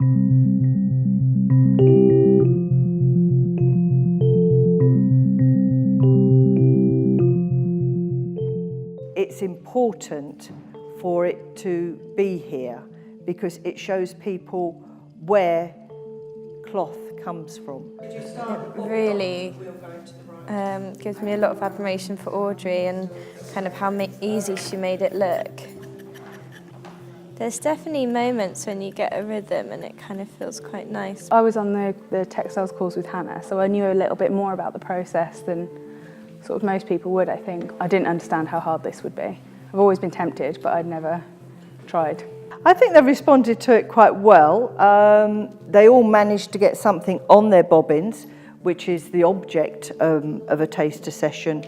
It's important for it to be here because it shows people where cloth comes from. It really gives me a lot of admiration for Audrey and kind of how easy she made it look. There's definitely moments when you get a rhythm and it kind of feels quite nice. I was on the textiles course with Hannah, so I knew a little bit more about the process than sort of most people would, I think. I didn't understand how hard this would be. I've always been tempted, but I'd never tried. I think they responded to it quite well. They all managed to get something on their bobbins, which is the object of a taster session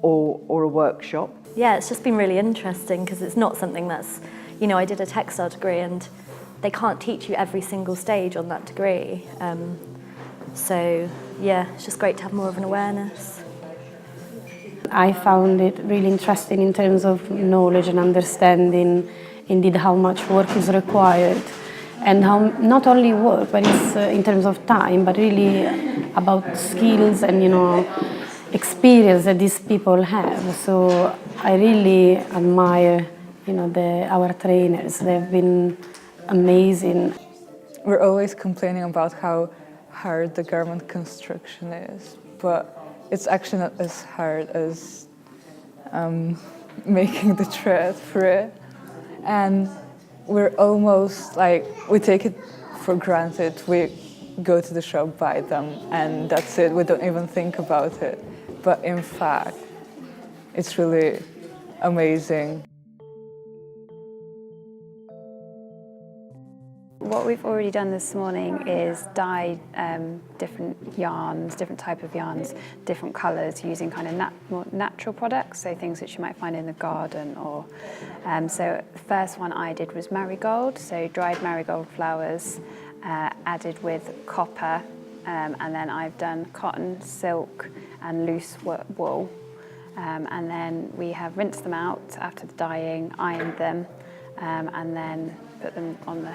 or a workshop. Yeah, it's just been really interesting because it's not something that's, you know, I did a textile degree and they can't teach you every single stage on that degree. So yeah, it's just great to have more of an awareness. I found it really interesting in terms of knowledge and understanding indeed how much work is required and how not only work, but it's in terms of time, but really about skills and, you know, experience that these people have. So I really admire, you know, our trainers. They've been amazing. We're always complaining about how hard the garment construction is, but it's actually not as hard as making the thread for it. And we're almost like, we take it for granted. We go to the shop, buy them, and that's it. We don't even think about it. But in fact, it's really amazing. What we've already done this morning is dye different yarns, different type of yarns, different colours using kind of more natural products, so things which you might find in the garden. Or so the first one I did was marigold, so dried marigold flowers added with copper, and then I've done cotton, silk and loose wool, and then we have rinsed them out after the dyeing, ironed them, and then put them on the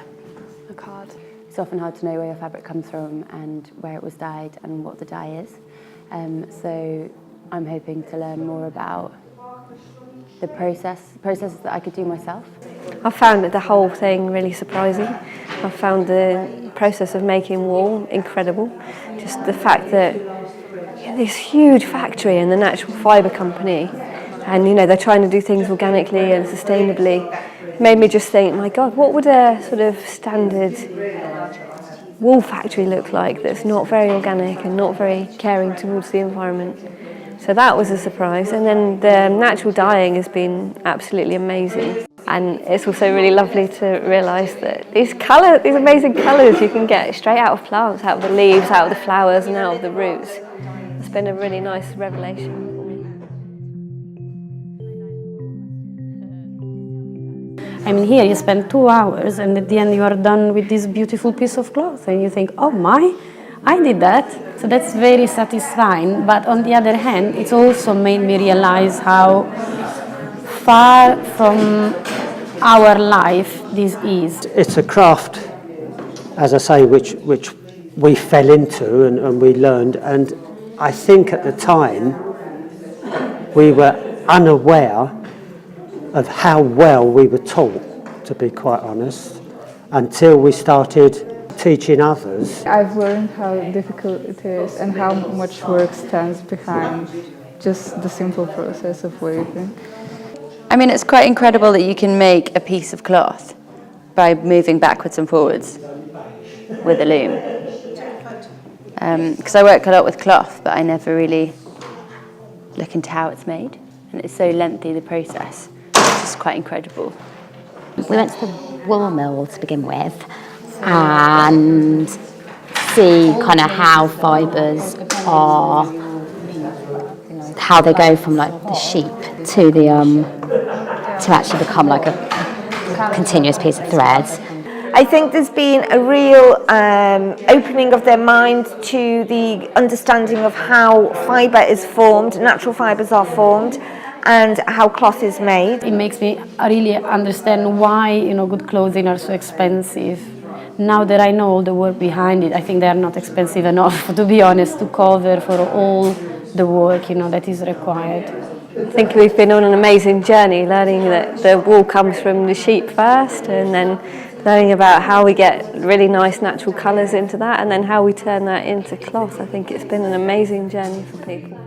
card. It's often hard to know where your fabric comes from and where it was dyed and what the dye is. So I'm hoping to learn more about the processes that I could do myself. I found the whole thing really surprising. I found the process of making wool incredible. Just the fact that this huge factory and the natural fibre company, and you know they're trying to do things organically and sustainably, made me just think, my God, what would a sort of standard wool factory look like that's not very organic and not very caring towards the environment? So that was a surprise. And then the natural dyeing has been absolutely amazing. And it's also really lovely to realise that these amazing colours you can get straight out of plants, out of the leaves, out of the flowers and out of the roots. It's been a really nice revelation. I mean, here you spend 2 hours and at the end you are done with this beautiful piece of cloth and you think, oh my, I did that. So that's very satisfying. But on the other hand, it's also made me realize how far from our life this is. It's a craft, as I say, which we fell into and we learned. And I think at the time we were unaware of how well we were taught, to be quite honest, until we started teaching others. I've learned how difficult it is and how much work stands behind just the simple process of weaving. I mean, it's quite incredible that you can make a piece of cloth by moving backwards and forwards with a loom. Because I work a lot with cloth, but I never really look into how it's made. And it's so lengthy, the process. It's just quite incredible. We went to the wool mill to begin with and see kind of how fibres are, how they go from like the sheep to the to actually become like a continuous piece of thread. I think there's been a real opening of their mind to the understanding of how fibre is formed, natural fibres are formed, and how cloth is made. It makes me really understand why, you know, good clothing are so expensive now that I know all the work behind it, I think they are not expensive enough, to be honest, to cover for all the work, you know, that is required. I think we've been on an amazing journey, learning that the wool comes from the sheep first, and then learning about how we get really nice natural colours into that, and then how we turn that into cloth. I think it's been an amazing journey for people.